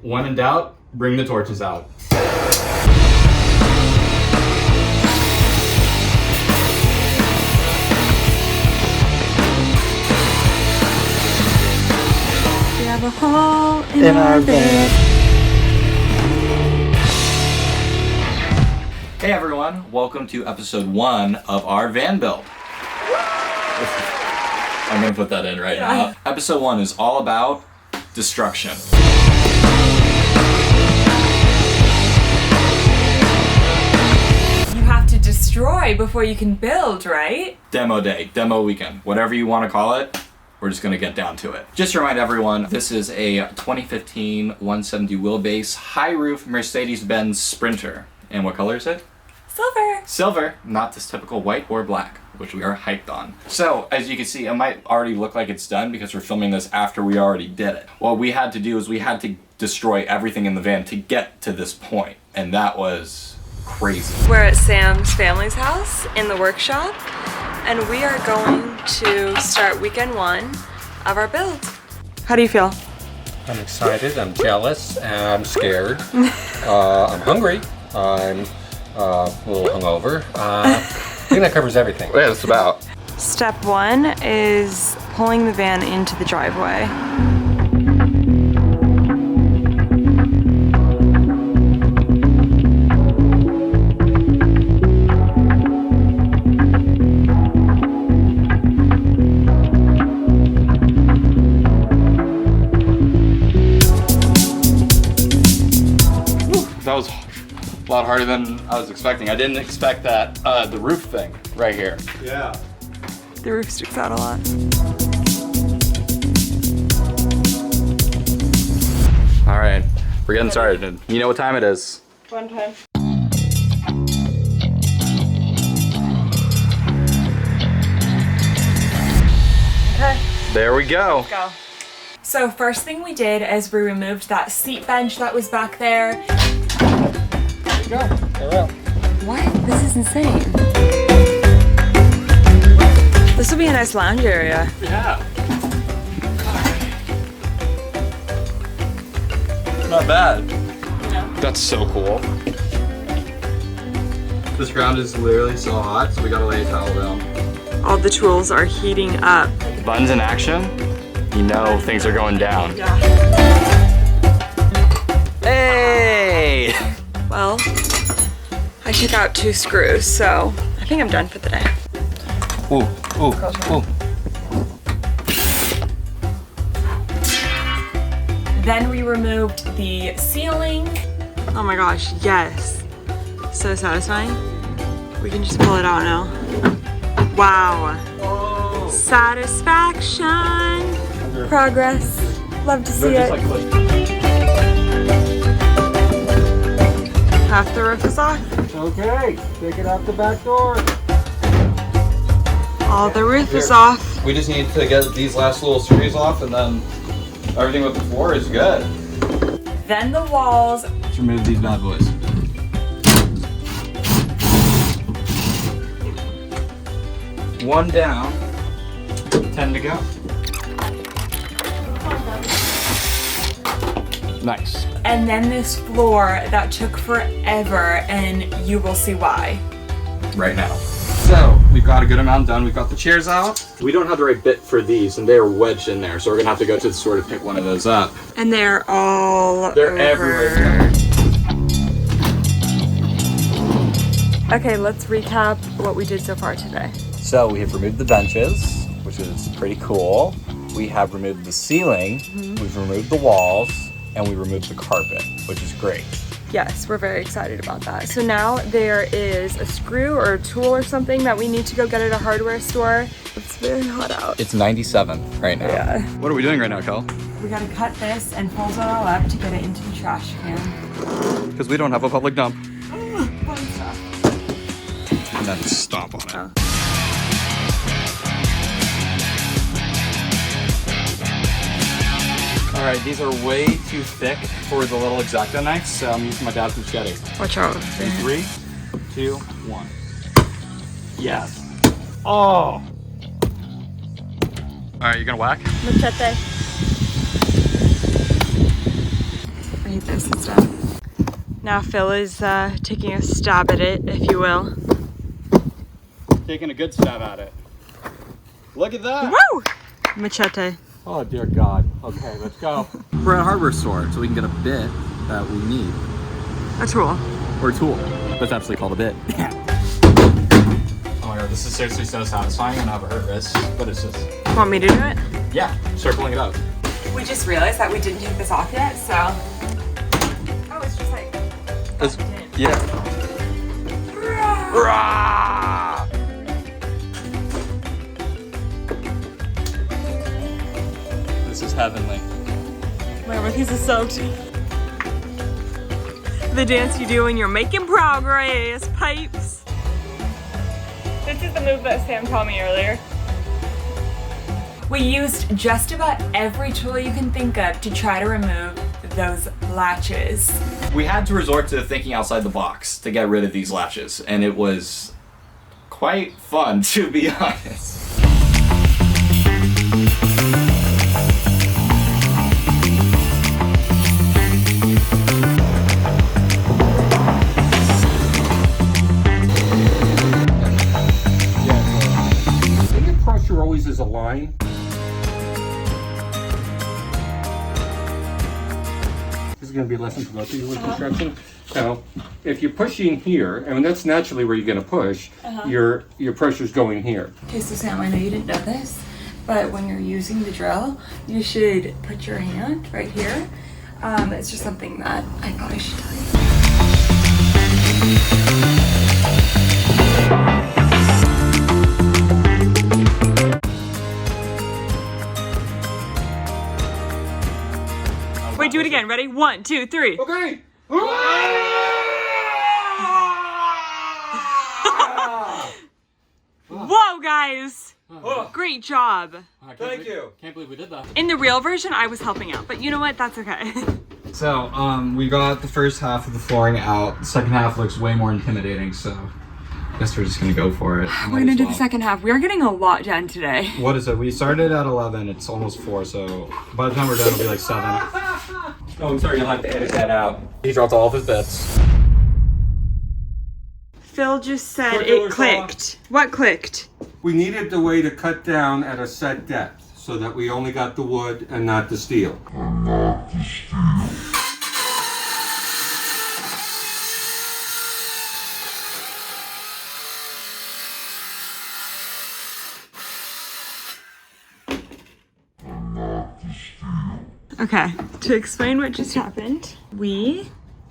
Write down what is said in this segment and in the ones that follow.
When in doubt, bring the torches out. We have a hole in our bed. Hey everyone, welcome to episode 1 of our van build. I'm gonna put that in right now. Episode 1 is all about destruction. You have to destroy before you can build, right? Demo day, demo weekend, whatever you want to call it, we're just gonna get down to it. Just to remind everyone, this is a 2015 170 wheelbase, high roof Mercedes-Benz Sprinter. And what color is it? Silver. Silver, not this typical white or black, which we are hyped on. So, as you can see, it might already look like it's done because we're filming this after we already did it. What we had to do is we had to destroy everything in the van to get to this point, and that was crazy. We're at Sam's family's house in the workshop, and we are going to start weekend 1 of our build. How do you feel? I'm excited, I'm jealous, I'm scared, I'm hungry, I'm a little hungover. I think that covers everything. Yeah, that's about. Step 1 is pulling the van into the driveway. That was a lot harder than I was expecting. I didn't expect that, the roof thing right here. Yeah. The roof sticks out a lot. All right, we're getting started. You know what time it is. Fun time. Okay. There we go. Go. So first thing we did is we removed that seat bench that was back there. There you go. Farewell. What? This is insane. This will be a nice lounge area. Yeah. Not bad. No. That's so cool. This ground is literally so hot, so we gotta lay a towel down. All the tools are heating up. Buttons in action, you know things are going down. Yeah. Hey! Well, I took out 2 screws, so I think I'm done for the day. Ooh, ooh, ooh. Then we removed the ceiling. Oh my gosh, yes. So satisfying. We can just pull it out now. Wow. Oh. Satisfaction. Progress. Love to see it. Half the roof is off. Okay, take it out the back door. All the roof is off. We just need to get these last little screws off and then everything with the floor is good. Then the walls. Let's remove these bad boys. One down, 10 to go. Nice. And then this floor that took forever, and you will see why. Right now. So, we've got a good amount done. We've got the chairs out. We don't have the right bit for these, and they are wedged in there, so we're gonna have to go to the store to pick one of those up. And they're all They're everywhere. Okay, let's recap what we did so far today. So, we have removed the benches, which is pretty cool. We have removed the ceiling, we've removed the walls, and we removed the carpet, which is great. Yes, we're very excited about that. So now there is a screw or a tool or something that we need to go get at a hardware store. It's very hot out. It's 97 right now. Yeah. What are we doing right now, Kel? We gotta cut this and fold it all up to get it into the trash can. Because we don't have a public dump. Fun stuff. And then stomp on it. Oh. All right, these are way too thick for the little X-Acto knife, so I'm using my dad's machete. Watch out. In 3, 2, 1. Yes. Oh. All right, you gonna whack? Machete. Are you hate this, it's done. Now Phil is taking a stab at it, if you will. Taking a good stab at it. Look at that! Woo! Machete. Oh dear God. Okay, let's go. We're at a hardware store, so we can get a bit that we need. A tool. Or a tool. That's actually called a bit. Oh my god, this is seriously so satisfying. I don't have a hurt wrist, but it's just... Want me to do it? Yeah, start pulling it out. We just realized that we didn't take this off yet, so... Oh, it's just like... It's, yeah. Rah! This is heavenly. My rookies is soaked. The dance you do when you're making progress, pipes. This is the move that Sam taught me earlier. We used just about every tool you can think of to try to remove those latches. We had to resort to thinking outside the box to get rid of these latches, and it was quite fun, to be honest. Pressure always is a line. This is going to be a lesson to both of you with construction. Now, if you're pushing here, and that's naturally where you're going to push, your pressure's going here. Okay, so Sam, I know you didn't know this, but when you're using the drill, you should put your hand right here. It's just something that I thought I should tell you. Wait, do it again. Ready? 1, 2, 3. Okay. Whoa, guys! Great job. Thank you. Can't believe we did that. In the real version, I was helping out, but you know what? That's okay. So, we got the first half of the flooring out. The second half looks way more intimidating, so I guess we're just gonna go for it. We're gonna do the second half. We are getting a lot done today. What is it? We started at 11, it's almost 4, so by the time we're done, it'll be like 7. Oh, I'm sorry, you'll have to edit that out. He dropped all of his bits. Phil just said Circular it clicked. saw. What clicked? We needed the way to cut down at a set depth so that we only got the wood and not the steel. Okay, to explain what just happened, we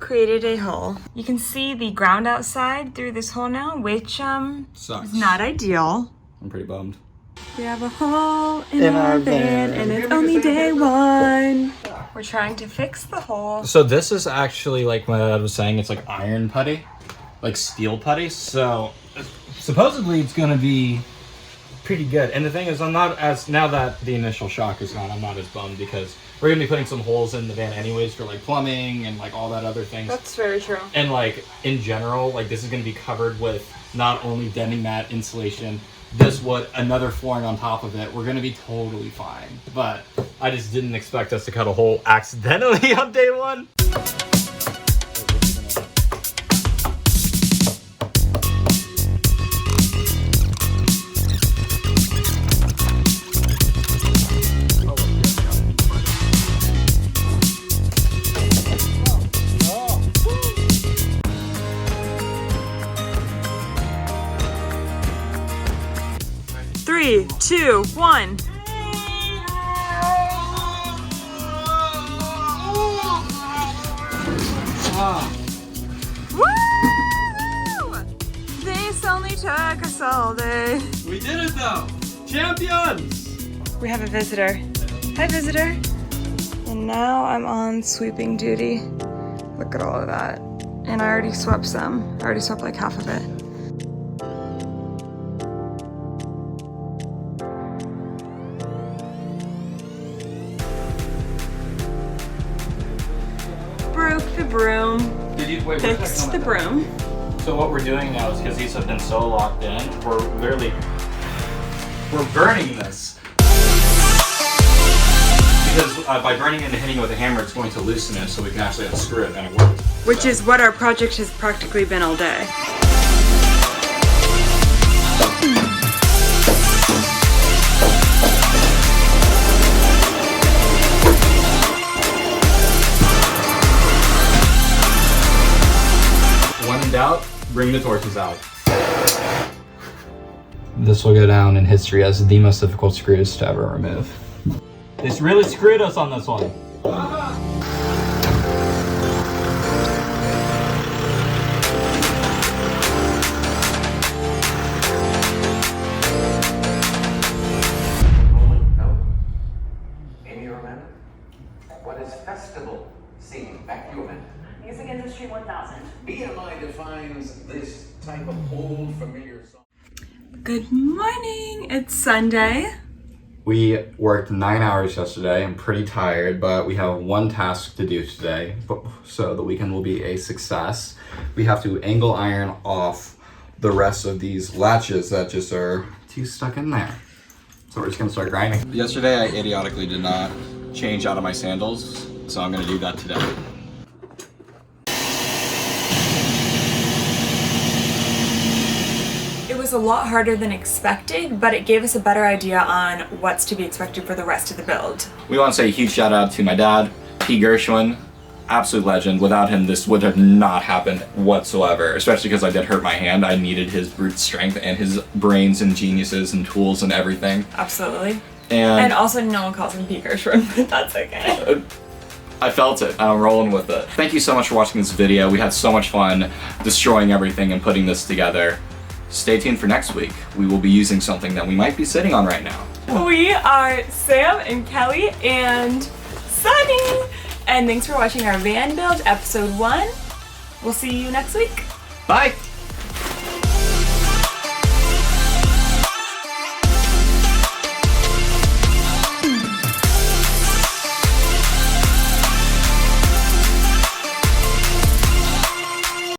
created a hole. You can see the ground outside through this hole now, which Sucks. is not ideal. I'm pretty bummed. We have a hole in our van and it's only day 1. We're trying to fix the hole. So this is actually, like my dad was saying, it's like iron putty, like steel putty. So supposedly it's gonna be pretty good. And the thing is, I'm not as, now that the initial shock is gone, I'm not as bummed because we're gonna be putting some holes in the van anyways for like plumbing and like all that other things. That's very true. And like in general, like this is gonna be covered with not only denting mat insulation, this wood, another flooring on top of it. We're gonna be totally fine. But I just didn't expect us to cut a hole accidentally on day 1. Three, 2, 1. Woo! This only took us all day. We did it though! Champions! We have a visitor. Hi, visitor. And now I'm on sweeping duty. Look at all of that. And I already swept some. I already swept like half of it. Broke the broom. Did you wait? Fixed the broom. So what we're doing now is because these have been so locked in, we're burning this. Because by burning it and hitting it with a hammer, it's going to loosen it so we can actually unscrew it, and it works. Which is what our project has practically been all day. When in doubt, bring the torches out. This will go down in history as the most difficult screws to ever remove. They really screwed us on this one. What is festival scene vacuuming? Music Industry 1000. BMI defines this type of old familiar song. Good morning, it's Sunday. We worked 9 hours yesterday. I'm pretty tired, but we have one task to do today, so the weekend will be a success. We have to angle iron off the rest of these latches that just are too stuck in there. So we're just gonna start grinding. Yesterday I idiotically did not change out of my sandals, so I'm gonna do that today. It was a lot harder than expected, but it gave us a better idea on what's to be expected for the rest of the build. We want to say a huge shout out to my dad, P. Gershwin, absolute legend. Without him, this would have not happened whatsoever, especially because I did hurt my hand. I needed his brute strength and his brains and geniuses and tools and everything. Absolutely. And also no one calls him P. Gershwin, but that's okay. I felt it, and I'm rolling with it. Thank you so much for watching this video. We had so much fun destroying everything and putting this together. Stay tuned for next week. We will be using something that we might be sitting on right now. We are Sam and Kelly and Sunny. And thanks for watching our van build, episode 1. We'll see you next week. Bye!